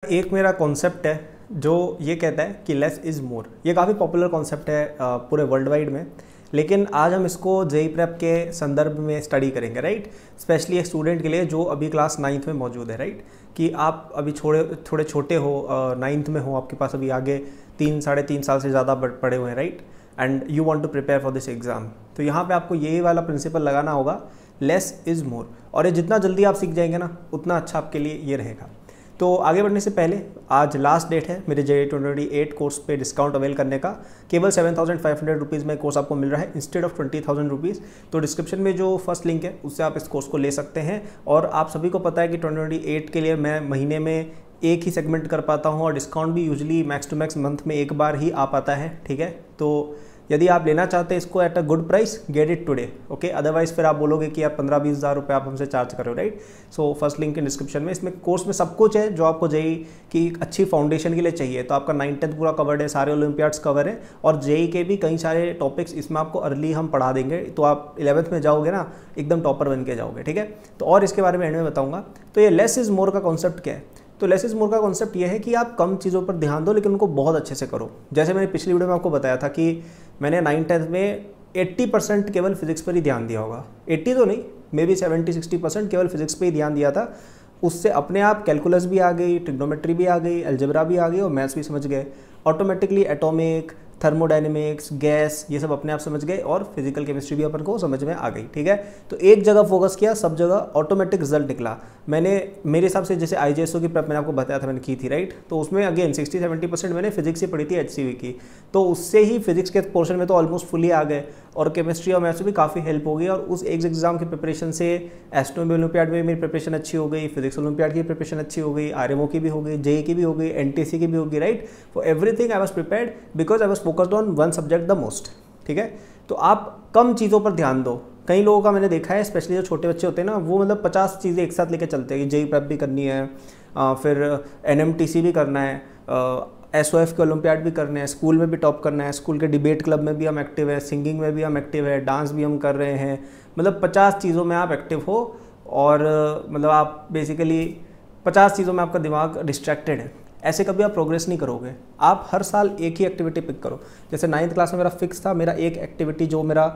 एक मेरा कॉन्सेप्ट है जो ये कहता है कि लेस इज़ मोर। ये काफ़ी पॉपुलर कॉन्सेप्ट है पूरे वर्ल्ड वाइड में, लेकिन आज हम इसको जेई प्रेप के संदर्भ में स्टडी करेंगे, राइट। स्पेशली एक स्टूडेंट के लिए जो अभी क्लास 9th में मौजूद है, राइट, कि आप अभी थोड़े छोटे हो, 9th में हो, आपके पास अभी आगे 3-3.5 साल से ज़्यादा पड़े हुए हैं, right, and you want to prepare for this exam. तो यहाँ पे आपको यही वाला प्रिंसिपल लगाना होगा, लेस इज़ मोर। और ये जितना जल्दी आप सीख जाएंगे ना, उतना अच्छा आपके लिए ये रहेगा। तो आगे बढ़ने से पहले आज लास्ट डेट है मेरे JEE 2028 कोर्स पे डिस्काउंट अवेल करने का। केवल 7,500 रुपीज़ में कोर्स आपको मिल रहा है इंस्टेड ऑफ 20,000 रुपीज़। तो डिस्क्रिप्शन में जो फर्स्ट लिंक है उससे आप इस कोर्स को ले सकते हैं। और आप सभी को पता है कि 2028 के लिए मैं महीने में एक ही सेगमेंट कर पाता हूँ और डिस्काउंट भी usually max to max month में एक बार ही आ पाता है, ठीक है। तो यदि आप लेना चाहते हैं इसको at a good price, get it today, okay. Otherwise फिर आप बोलोगे कि यार 15-20 हज़ार रुपये आप हमसे चार्ज कर रहे हो, right. So first link in description में। इसमें कोर्स में सब कुछ है जो आपको JEE की अच्छी फाउंडेशन के लिए चाहिए। तो आपका 9th-10th पूरा कवर्ड है, सारे ओलंपियाड्स कवर है, और JEE के भी कई सारे टॉपिक्स इसमें आपको अर्ली हम पढ़ा देंगे। तो आप 11th में जाओगे ना, एकदम टॉपर बन के जाओगे, ठीक है। तो और इसके बारे में एंड में बताऊँगा। तो ये लेस इज़ मोर का कॉन्सेप्ट क्या है? तो लेस इज़ मोर का कॉन्सेप्ट ये है कि आप कम चीज़ों पर ध्यान दो, लेकिन उनको बहुत अच्छे से करो। जैसे मैंने पिछली वीडियो में आपको बताया था कि मैंने 9th-10th में 80% केवल फिजिक्स पर ही ध्यान दिया होगा। 80 तो नहीं, मे बी 70-60% केवल फिजिक्स पे ही ध्यान दिया था। उससे अपने आप कैलकुलस भी आ गई, ट्रिग्नोमेट्री भी आ गई, अलजेब्रा भी आ गई और मैथ्स भी समझ गए। ऑटोमेटिकली एटॉमिक, थर्मोडायनेमिक्स, गैस, ये सब अपने आप समझ गए, और फिजिकल केमिस्ट्री भी अपन को समझ में आ गई, ठीक है। तो एक जगह फोकस किया, सब जगह ऑटोमेटिक रिजल्ट निकला। मेरे हिसाब से जैसे IJSO की प्रेप मैंने आपको बताया था, मैंने की थी, राइट। तो उसमें अगेन 60-70% मैंने फिजिक्स ही पढ़ी थी, HCV की। तो उससे ही फिजिक्स के पोर्शन में तो ऑलमोस्ट फुली आ गए, और केमिस्ट्री और मैथ्स भी काफ़ी हेल्प हो गई। और उस एक एग्जाम की प्रिपरेशन से एस्ट्रोनॉमी ओलंपियाड में मेरी प्रिपरेशन अच्छी हो गई, फिजिक्स ओलंपियाड की प्रिपरेशन अच्छी हो गई, RMO की भी हो गई, JEE की भी हो गई, NTC की भी होगी, right. For everything I was prepared because I was focused on one subject the most, ठीक है। तो आप कम चीज़ों पर ध्यान दो। कई लोगों का मैंने देखा है, स्पेशली जो छोटे बच्चे होते हैं ना, वो मतलब 50 चीज़ें एक साथ लेके चलते हैं कि JEE प्रेप भी करनी है, फिर NMTC भी करना है, SOF के ओलंपियाड भी करने हैं, स्कूल में भी टॉप करना है, स्कूल के डिबेट क्लब में भी हम एक्टिव है, सिंगिंग में भी हम एक्टिव है, डांस भी हम कर रहे हैं। मतलब 50 चीज़ों में आप एक्टिव हो, और मतलब आप बेसिकली 50 चीज़ों में आपका दिमाग डिस्ट्रैक्टेड है। ऐसे कभी आप प्रोग्रेस नहीं करोगे। आप हर साल एक ही एक्टिविटी पिक करो। जैसे 9th क्लास में मेरा फिक्स था, मेरा एक एक्टिविटी जो मेरा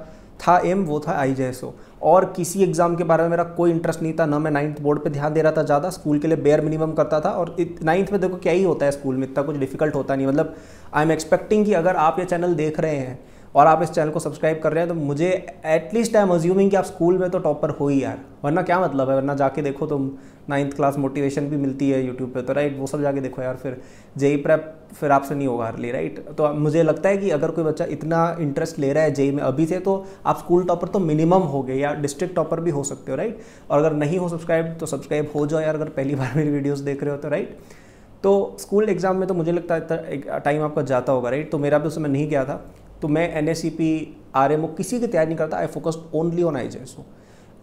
था एम, वो था IJSO। और किसी एग्जाम के बारे में मेरा कोई इंटरेस्ट नहीं था, ना मैं 9th बोर्ड पे ध्यान दे रहा था ज़्यादा, स्कूल के लिए बेयर मिनिमम करता था। और 9th में देखो क्या ही होता है, स्कूल में इतना कुछ डिफिकल्ट होता नहीं। मतलब आई एम एक्सपेक्टिंग कि अगर आप ये चैनल देख रहे हैं और आप इस चैनल को सब्सक्राइब कर रहे हैं, तो मुझे एटलीस्ट आई एम अज्यूमिंग कि आप स्कूल में तो टॉपर हो ही यार, वरना क्या मतलब है। वरना जाके देखो तुम 9th क्लास मोटिवेशन भी मिलती है यूट्यूब पे, तो राइट, वो सब जाके देखो यार। फिर JEE प्रेप फिर आपसे नहीं होगा अर्ली, राइट। तो मुझे लगता है कि अगर कोई बच्चा इतना इंटरेस्ट ले रहा है JEE में अभी से, तो आप स्कूल टॉपर तो मिनिमम हो गए, या डिस्ट्रिक्ट टॉपर भी हो सकते हो, राइट। और अगर नहीं हो सब्सक्राइब तो सब्सक्राइब हो जाओ यार, अगर पहली बार मेरी वीडियोज़ देख रहे हो तो, राइट। तो स्कूल एग्जाम में तो मुझे लगता है टाइम आपका जाता होगा, राइट। तो मेरा भी उस समय नहीं गया था। तो मैं NSCP, RMO किसी की तैयारी नहीं करता। I focused only on IJSO।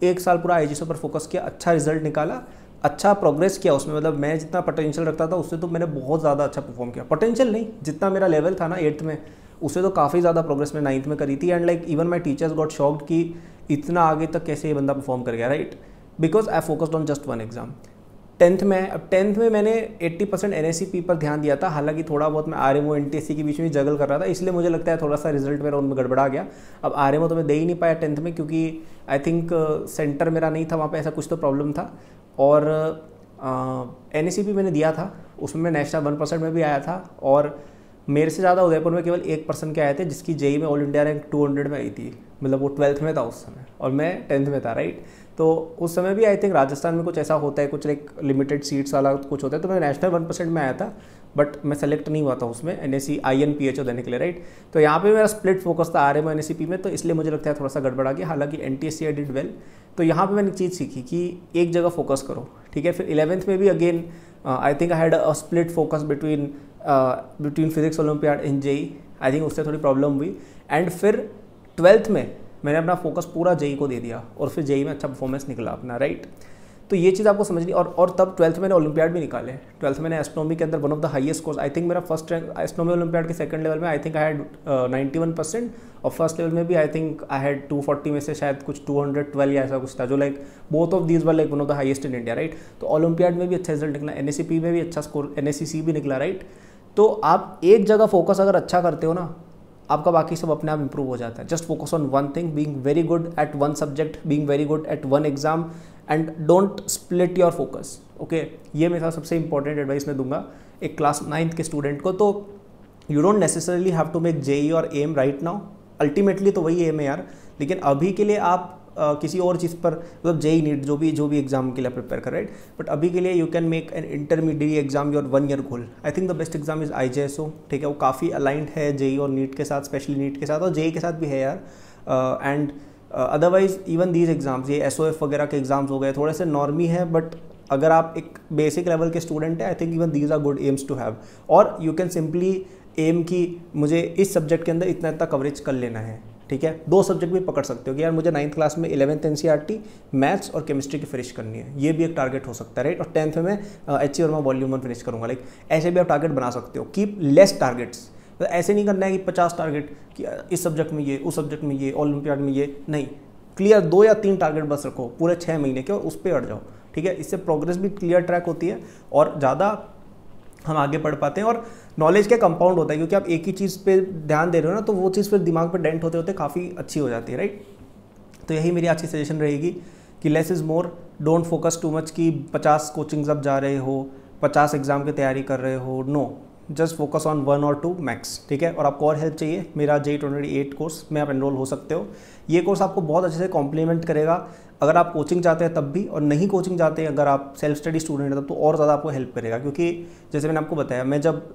एक साल पूरा IJSO पर फोकस किया, अच्छा रिजल्ट निकाला, अच्छा प्रोग्रेस किया उसमें। मतलब मैं जितना पोटेंशियल रखता था उससे तो मैंने बहुत ज़्यादा अच्छा परफॉर्म किया। पोटेंशियल नहीं, जितना मेरा लेवल था ना 8th में, उससे तो काफ़ी ज़्यादा प्रोग्रेस मैं 9th में करी थी। And like even my teachers got shocked कि इतना आगे तक कैसे ये बंदा परफॉर्म कर गया, right. Because I focused on just one exam. 10th में मैंने 80% NSCP पर ध्यान दिया था। हालांकि थोड़ा बहुत मैं RMO NTSC के बीच में जगल कर रहा था, इसलिए मुझे लगता है थोड़ा सा रिजल्ट मेरा उनमें गड़बड़ा गया। अब RMO तो मैं दे ही नहीं पाया 10th में, क्योंकि आई थिंक सेंटर मेरा नहीं था वहाँ पे, ऐसा कुछ तो प्रॉब्लम था। और NSCP मैंने दिया था, उसमें मैं नेशनल 1% में भी आया था, और मेरे से ज़्यादा उदयपुर में केवल 1% के आए थे, जिसकी JEE में ऑल इंडिया रैंक 200 में आई थी। मतलब वो 12th में था उस समय, और मैं 10th में था, राइट। तो उस समय भी आई थिंक राजस्थान में कुछ ऐसा होता है, कुछ लाइक लिमिटेड सीट्स वाला कुछ होता है। तो मैं नेशनल 1% में आया था, बट मैं सेलेक्ट नहीं हुआ था उसमें NSC INPHO देने के लिए, राइट। तो यहाँ पे मेरा स्प्लिट फोकस था RMO NSCP में, तो इसलिए मुझे लगता है थोड़ा सा गड़बड़ा गया। हालांकि NTSC आई डिड वेल। तो यहाँ पे मैंने चीज़ सीखी कि एक जगह फोकस करो, ठीक है। फिर 11th में भी again I think I had a split focus between physics olympiad and JEE। I think उससे थोड़ी प्रॉब्लम हुई। एंड फिर 12th में मैंने अपना फोकस पूरा JEE को दे दिया, और फिर JEE में अच्छा परफॉर्मेंस निकला अपना, राइट। तो ये चीज़ आपको समझनी। और तब 12th में मैंने ओलंपियाड भी निकाले। 12th में मैंने एस्ट्रोनॉमी के अंदर one of the highest course, I think मेरा फर्स्ट रैंक एस्ट्रोनॉमी ओलंपियाड के सेकंड लेवल में, आई थिंक आई हैड 91%, और फर्स्ट लेवल में भी आई थिंक आई हैड 240 में से शायद कुछ 212 या ऐसा कुछ था, जो like both of these were like one of the highest in India, right. तो ओलंपियाड में भी अच्छा रिजल्ट निकला, NSCP में भी अच्छा स्कोर, NSCC भी निकला, राइट। तो आप एक जगह फोकस अगर अच्छा करते हो ना, आपका बाकी सब अपने आप इंप्रूव हो जाता है। Just focus on one thing, being very good at one subject, being very good at one exam, and don't split your focus, okay. ये मेरा सबसे इंपॉर्टेंट एडवाइस मैं दूंगा एक क्लास 9th के स्टूडेंट को। तो you don't necessarily have to make JEE और एम राइट नाउ, अल्टीमेटली तो वही एम है यार, लेकिन अभी के लिए आप किसी और चीज़ पर, मतलब JEE नीट जो भी एग्जाम के लिए प्रिपेयर कर, राइट। बट अभी के लिए you can make an intermediate exam your 1 year goal. I think the best exam is IJSO, ठीक है। वो काफ़ी अलाइंड है JEE और नीट के साथ, स्पेशली नीट के साथ, और JEE के साथ भी है यार। And otherwise even these exams, ये SOF वगैरह के एग्जाम्स हो गए, थोड़े से नॉर्मी है, बट अगर आप एक बेसिक लेवल के स्टूडेंट हैं, I think even these are good aims to have. और यू कैन सिंपली एम की मुझे इस सब्जेक्ट के अंदर इतना इतना कवरेज कर लेना है, ठीक है। 2 सब्जेक्ट भी पकड़ सकते हो कि यार मुझे 9th क्लास में 11th NCERT मैथ्स और केमिस्ट्री की फिनिश करनी है, ये भी एक टारगेट हो सकता है, राइट। और 10th में मैं HC वर्मा वॉल्यूम 1 फिनिश करूँगा, लाइक ऐसे भी आप टारगेट बना सकते हो। कीप लेस टारगेट्स, तो ऐसे नहीं करना है कि 50 टारगेट कि इस सब्जेक्ट में ये, उस सब्जेक्ट में ये, ओलंपियाड में ये, नहीं। क्लियर 2 या 3 टारगेट बस रखो पूरे 6 महीने के, और उस पर अड़ जाओ, ठीक है। इससे प्रोग्रेस भी क्लियर ट्रैक होती है और ज़्यादा हम आगे पढ़ पाते हैं, और नॉलेज क्या कंपाउंड होता है, क्योंकि आप एक ही चीज़ पे ध्यान दे रहे हो ना, तो वो चीज़ फिर दिमाग पे डेंट होते होते काफ़ी अच्छी हो जाती है, राइट। तो यही मेरी अच्छी सजेशन रहेगी कि less is more, don't focus too much कि 50 कोचिंग्स आप जा रहे हो, 50 एग्जाम की तैयारी कर रहे हो, नो, जस्ट फोकस ऑन 1 और 2 मैक्स, ठीक है। और आपको और हेल्प चाहिए, मेरा JEE 28 कोर्स में आप एनरोल हो सकते हो। ये कोर्स आपको बहुत अच्छे से कॉम्प्लीमेंट करेगा अगर आप कोचिंग जाते हैं तब भी, और नहीं कोचिंग जाते हैं अगर आप सेल्फ स्टडी स्टूडेंट हैं तब तो और ज़्यादा आपको हेल्प करेगा। क्योंकि जैसे मैंने आपको बताया, मैं जब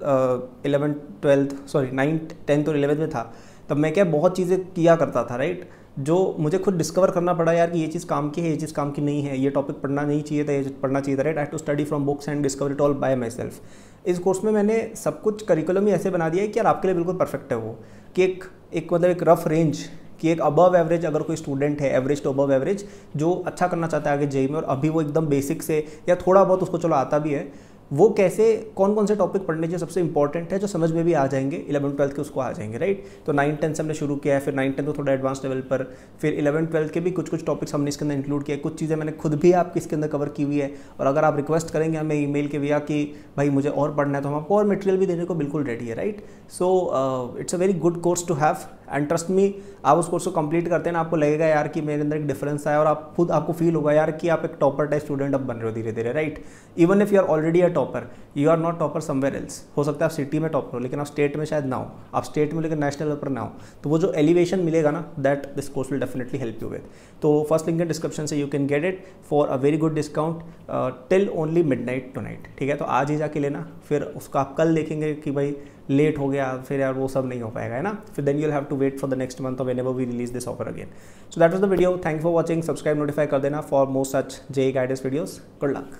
9th 10th और 11th में था, तब मैं क्या बहुत चीज़ें किया करता था, राइट, जो मुझे खुद डिस्कवर करना पड़ा यार कि ये चीज़ काम की है, ये चीज़ काम की नहीं है, ये टॉपिक पढ़ना नहीं चाहिए था, ये पढ़ना चाहिए था, right. I have to study from books and discover it all by myself. इस कोर्स में मैंने सब कुछ करिकुलम ही ऐसे बना दिया है कि यार आपके लिए बिल्कुल परफेक्ट है वो, कि एक मतलब एक रफ रेंज, कि एक अबव एवरेज अगर कोई स्टूडेंट है, एवरेज टू अबव एवरेज, जो अच्छा करना चाहता है आगे JEE में, और अभी वो एकदम बेसिक से या थोड़ा बहुत उसको चलो आता भी है, वो कैसे कौन कौन से टॉपिक पढ़ने चाहिए सबसे इंपॉर्टेंट है, जो समझ में भी आ जाएंगे, 11th 12th के उसको आ जाएंगे, राइट। तो 9th 10th से हमने शुरू किया है, फिर 9th 10th को थोड़ा एडवांस लेवल पर, फिर 11th 12th के भी कुछ टॉपिक्स हमने इसके अंदर इंक्लूड किया, कुछ चीज़ें मैंने खुद भी आपकी इसके अंदर कवर की हुई है। और अगर आप रिक्वेस्ट करेंगे हमें ईमेल के भैया कि भाई मुझे और पढ़ना है, तो हम आपको और मटेरियल भी देने को बिल्कुल रेडी है, right. So it's a very good course to have, and trust me, आप उस कोर्स को कंप्लीट करते हैं ना, आपको लगेगा यार कि मेरे अंदर एक डिफरेंस आया, और आप खुद आपको फील होगा यार कि आप एक टॉपर टाइप स्टूडेंट अब बन रहे हो धीरे धीरे, right. Even if you are already a topper, you are not topper somewhere else. हो सकता है आप सिटी में टॉपर हो, लेकिन आप स्टेट में शायद ना हो, आप स्टेट में लेकिन नेशनल लेवल पर ना हो, तो वो जो एलिवेशन मिलेगा ना, that this course will definitely help you with. तो फर्स्ट लिंक इन डिस्क्रिप्शन से you can get it for a very good discount till only midnight tonight, ठीक है। तो आज ही जाके लेना, फिर उसका आप कल देखेंगे कि भाई लेट हो गया, फिर यार वो सब नहीं हो पाएगा, है ना। फिर then you have to wait for the next month और whenever we release this offer again. So that was the video, thank for watching, subscribe notify कर देना for more such JEE guidance videos. Good luck.